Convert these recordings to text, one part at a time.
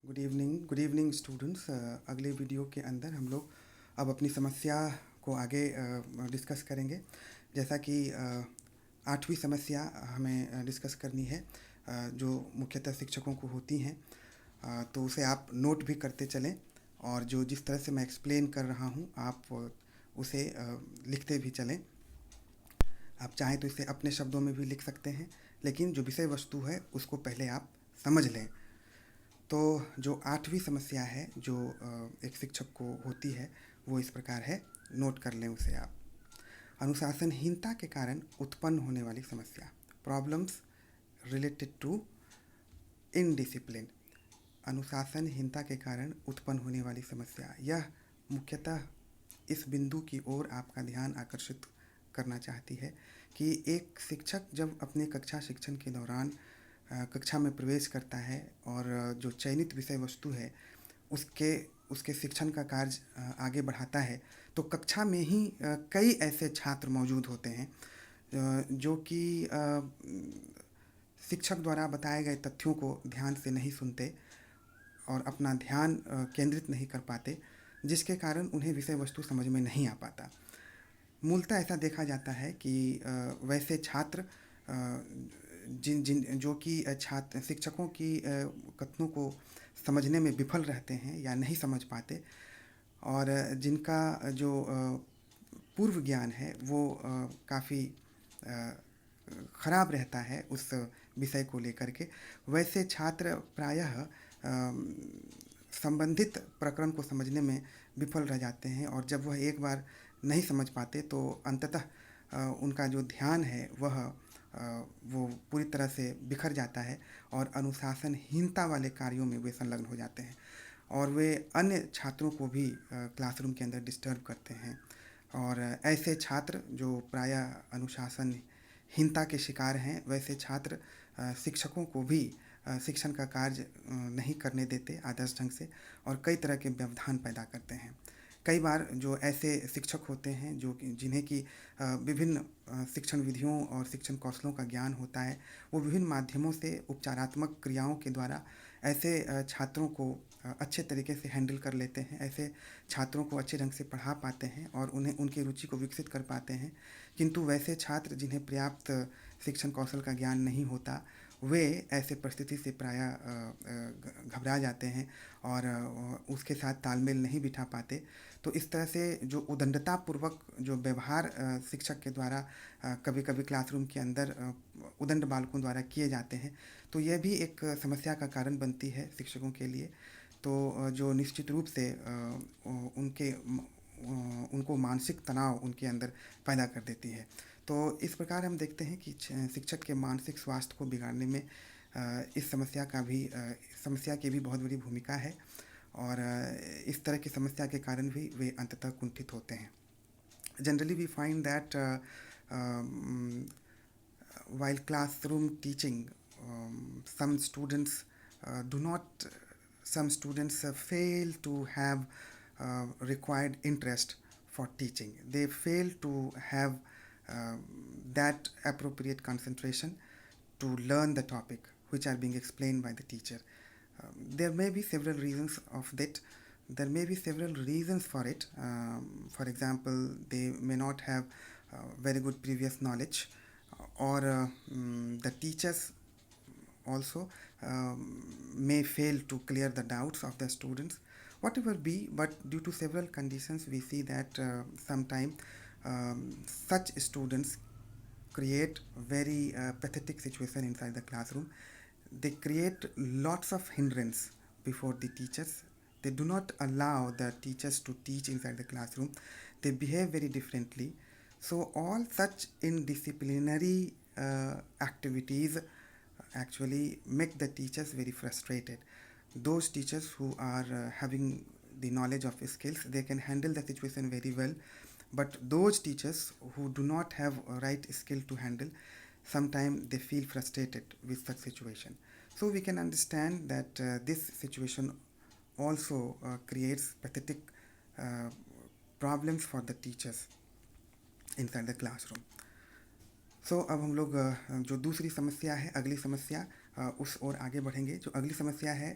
Good evening students. अगले video के अंदर हम लोग अब अपनी समस्या को आगे डिस्कस करेंगे। जैसा कि आठवीं समस्या हमें डिस्कस करनी है, जो मुख्यतः शिक्षकों को होती हैं। तो उसे आप नोट भी करते चलें, और जो जिस तरह से मैं एक्सप्लेन कर रहा हूँ आप उसे लिखते भी चलें। आप चाहें तो इसे अपने शब्दों में भी लिख सकते हैं, लेकिन जो विषय वस्तु है उसको पहले आप समझ लें। तो जो आठवीं समस्या है जो एक शिक्षक को होती है, वो इस प्रकार है, नोट कर लें उसे आप। अनुशासनहीनता के कारण उत्पन्न होने वाली समस्या, प्रॉब्लम्स रिलेटेड टू इनडिसिप्लिन। अनुशासनहीनता के कारण उत्पन्न होने वाली समस्या, यह मुख्यतः इस बिंदु की ओर आपका ध्यान आकर्षित करना चाहती है कि एक शिक्षक जब अपने कक्षा शिक्षण के दौरान कक्षा में प्रवेश करता है और जो चयनित विषय वस्तु है उसके उसके शिक्षण का कार्य आगे बढ़ाता है, तो कक्षा में ही कई ऐसे छात्र मौजूद होते हैं जो कि शिक्षक द्वारा बताए गए तथ्यों को ध्यान से नहीं सुनते और अपना ध्यान केंद्रित नहीं कर पाते, जिसके कारण उन्हें विषय वस्तु समझ में नहीं आ पाता। मूलतः ऐसा देखा जाता है कि वैसे छात्र जिन जिन जो कि छात्र शिक्षकों की कथनों को समझने में विफल रहते हैं या नहीं समझ पाते, और जिनका जो पूर्व ज्ञान है वो काफ़ी ख़राब रहता है उस विषय को लेकर के, वैसे छात्र प्रायः संबंधित प्रकरण को समझने में विफल रह जाते हैं। और जब वह एक बार नहीं समझ पाते तो अंततः उनका जो ध्यान है वह वो पूरी तरह से बिखर जाता है और अनुशासनहीनता वाले कार्यों में वे संलग्न हो जाते हैं, और वे अन्य छात्रों को भी क्लासरूम के अंदर डिस्टर्ब करते हैं। और ऐसे छात्र जो प्रायः अनुशासनहीनता के शिकार हैं, वैसे छात्र शिक्षकों को भी शिक्षण का कार्य नहीं करने देते आदर्श ढंग से, और कई तरह के व्यवधान पैदा करते हैं। कई बार जो ऐसे शिक्षक होते हैं जो कि जिन्हें कि विभिन्न शिक्षण विधियों और शिक्षण कौशलों का ज्ञान होता है, वो विभिन्न माध्यमों से उपचारात्मक क्रियाओं के द्वारा ऐसे छात्रों को अच्छे तरीके से हैंडल कर लेते हैं, ऐसे छात्रों को अच्छे ढंग से पढ़ा पाते हैं और उन्हें उनकी रुचि को विकसित कर पाते हैं। किंतु वैसे छात्र जिन्हें पर्याप्त शिक्षण कौशल का ज्ञान नहीं होता, वे ऐसे परिस्थिति से प्रायः घबरा जाते हैं और उसके साथ तालमेल नहीं बिठा पाते। तो इस तरह से जो उदंडतापूर्वक जो व्यवहार शिक्षक के द्वारा कभी कभी क्लासरूम के अंदर उदंड बालकों द्वारा किए जाते हैं, तो यह भी एक समस्या का कारण बनती है शिक्षकों के लिए। तो जो निश्चित रूप से उनको मानसिक तनाव उनके अंदर पैदा कर देती है। तो इस प्रकार हम देखते हैं कि शिक्षक के मानसिक स्वास्थ्य को बिगाड़ने में इस समस्या की भी बहुत बड़ी भूमिका है, और इस तरह की समस्या के कारण भी वे अंततः कुंठित होते हैं। Generally we find that while classroom teaching, some students do not some students fail to have required interest for teaching. They fail to have uh, that appropriate concentration to learn the topic which are being explained by the teacher. There may be several reasons of that. There may be several reasons for it. For example, they may not have very good previous knowledge, or the teachers also may fail to clear the doubts of the students, whatever be. But due to several conditions, we see that sometimes such students create very pathetic situation inside the classroom. They create lots of hindrance before the teachers. They do not allow the teachers to teach inside the classroom. They behave very differently. So all such indisciplinary activities actually make the teachers very frustrated. Those teachers who are having the knowledge of skills, they can handle the situation very well, but those teachers who do not have a right skill to handle, sometimes they feel frustrated with such situation. So we can understand that this situation also creates pathetic uh, problems for the teachers inside the classroom. सो अब हम लोग जो दूसरी समस्या है, अगली समस्या, उस ओर आगे बढ़ेंगे। जो अगली समस्या है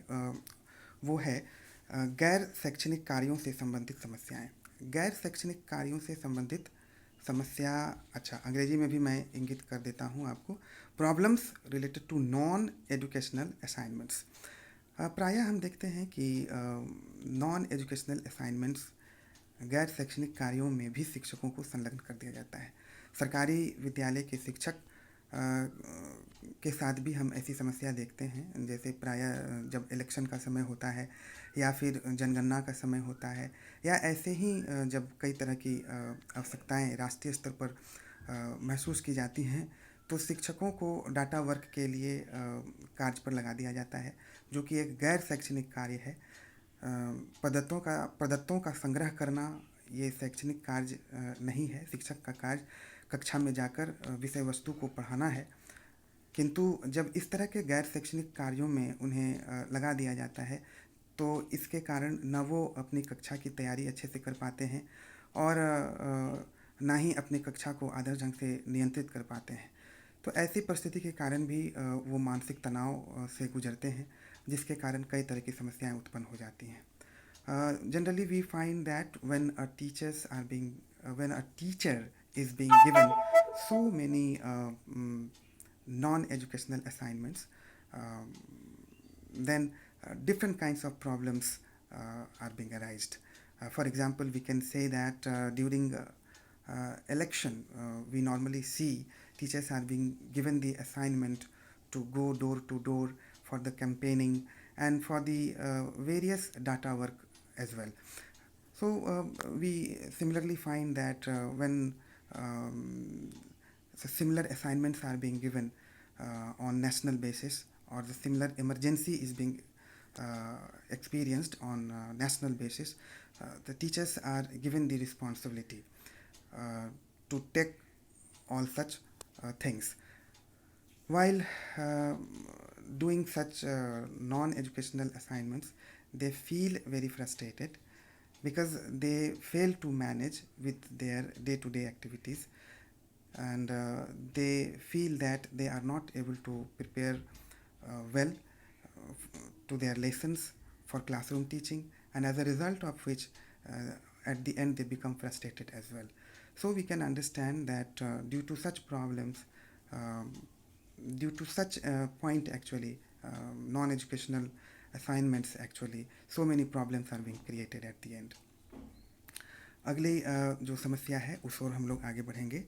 वो है गैर शैक्षणिक कार्यों से संबंधित समस्याएं। गैर शैक्षणिक कार्यों से संबंधित समस्या, अच्छा अंग्रेजी में भी मैं इंगित कर देता हूँ आपको। Problems related to non educational assignments. प्रायः हम देखते हैं कि नॉन एजुकेशनल असाइनमेंट्स, गैर शैक्षणिक कार्यों में भी शिक्षकों को संलग्न कर दिया जाता है। सरकारी विद्यालय के शिक्षक के साथ भी हम ऐसी समस्या देखते हैं, जैसे प्रायः जब इलेक्शन का समय होता है या फिर जनगणना का समय होता है या ऐसे ही जब कई तरह की आवश्यकताएं राष्ट्रीय स्तर पर महसूस की जाती हैं, तो शिक्षकों को डाटा वर्क के लिए कार्य पर लगा दिया जाता है, जो कि एक गैर शैक्षणिक कार्य है। प्रदत्तों का संग्रह करना ये शैक्षणिक कार्य नहीं है। शिक्षक का कार्य कक्षा में जाकर विषय वस्तु को पढ़ाना है, किंतु जब इस तरह के गैर शैक्षणिक कार्यों में उन्हें लगा दिया जाता है, तो इसके कारण न वो अपनी कक्षा की तैयारी अच्छे से कर पाते हैं और ना ही अपनी कक्षा को आदर्श ढंग से नियंत्रित कर पाते हैं। तो ऐसी परिस्थिति के कारण भी वो मानसिक तनाव से गुजरते हैं, जिसके कारण कई तरह की समस्याएं उत्पन्न हो जाती हैं। Generally, we find that when a teacher is being given so many non-educational assignments, um, then different kinds of problems are being arised. For example, we can say that during election, we normally see teachers are being given the assignment to go door to door for the campaigning and for the various data work as well. So we similarly find that when similar assignments are being given on national basis, or the similar emergency is being experienced on national basis, the teachers are given the responsibility to take all such things. While uh, doing such non-educational assignments, they feel very frustrated because they fail to manage with their day-to-day activities, and they feel that they are not able to prepare well to their lessons for classroom teaching, and as a result of which at the end they become frustrated as well. So we can understand that due to such problems, um, due to such point actually, non-educational assignments actually, so many problems are being created at the end. अगली जो समस्या है उस ओर हम लोग आगे बढ़ेंगे,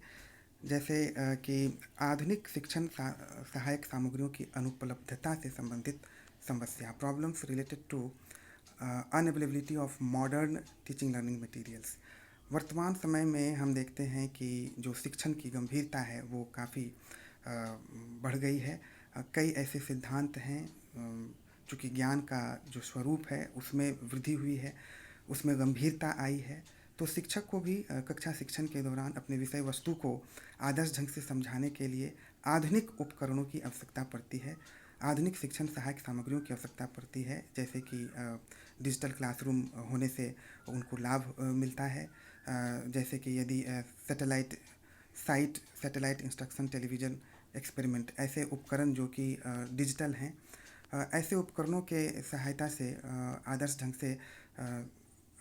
जैसे कि आधुनिक शिक्षण सहायक सामग्रियों की अनुपलब्धता से संबंधित समस्या। Problems related to unavailability of modern teaching learning materials. वर्तमान समय में हम देखते हैं कि जो शिक्षण की गंभीरता है वो काफ़ी बढ़ गई है। कई ऐसे सिद्धांत हैं, चूँकि ज्ञान का जो स्वरूप है उसमें वृद्धि हुई है, उसमें गंभीरता आई है, तो शिक्षक को भी कक्षा शिक्षण के दौरान अपने विषय वस्तु को आदर्श ढंग से समझाने के लिए आधुनिक उपकरणों की आवश्यकता पड़ती है, आधुनिक शिक्षण सहायक सामग्रियों की आवश्यकता पड़ती है, जैसे कि डिजिटल क्लासरूम होने से उनको लाभ मिलता है। जैसे कि यदि सैटेलाइट इंस्ट्रक्शन टेलीविज़न एक्सपेरिमेंट, ऐसे उपकरण जो कि डिजिटल हैं, ऐसे उपकरणों के सहायता से आदर्श ढंग से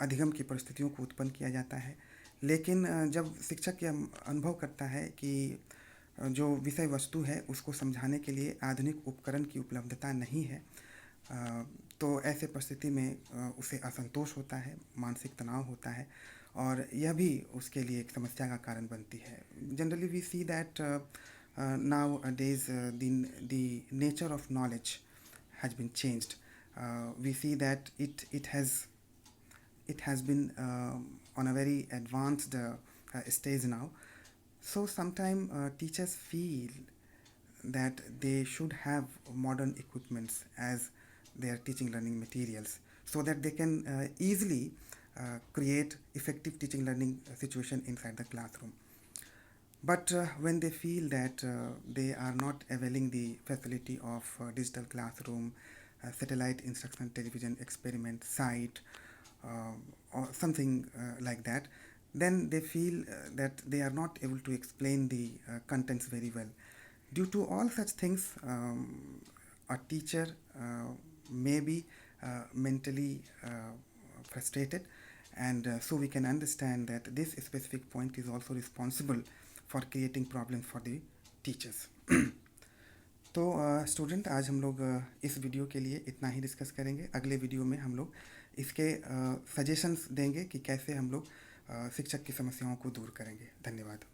अधिगम की परिस्थितियों को उत्पन्न किया जाता है। लेकिन जब शिक्षक यह अनुभव करता है कि जो विषय वस्तु है उसको समझाने के लिए आधुनिक उपकरण की उपलब्धता नहीं है, तो ऐसे परिस्थिति में उसे असंतोष होता है, मानसिक तनाव होता है, और यह भी उसके लिए एक समस्या का कारण बनती है। Generally we see that nowadays the nature of knowledge has been changed. We see that it has been on a very advanced stage now. So sometimes teachers feel that they should have modern equipments as their teaching learning materials, so that they can easily create effective teaching learning situation inside the classroom. But when they feel that they are not availing the facility of digital classroom, satellite instructional television experiment site, or something like that, then they feel that they are not able to explain the contents very well. Due to all such things, a teacher may be mentally frustrated, and so we can understand that this specific point is also responsible for creating problems for the teachers. तो student आज हम लोग इस video के लिए इतना ही discuss करेंगे. अगले वीडियो में हम लोग इसके सजेशंस देंगे कि कैसे हम लोग शिक्षक की समस्याओं को दूर करेंगे. धन्यवाद.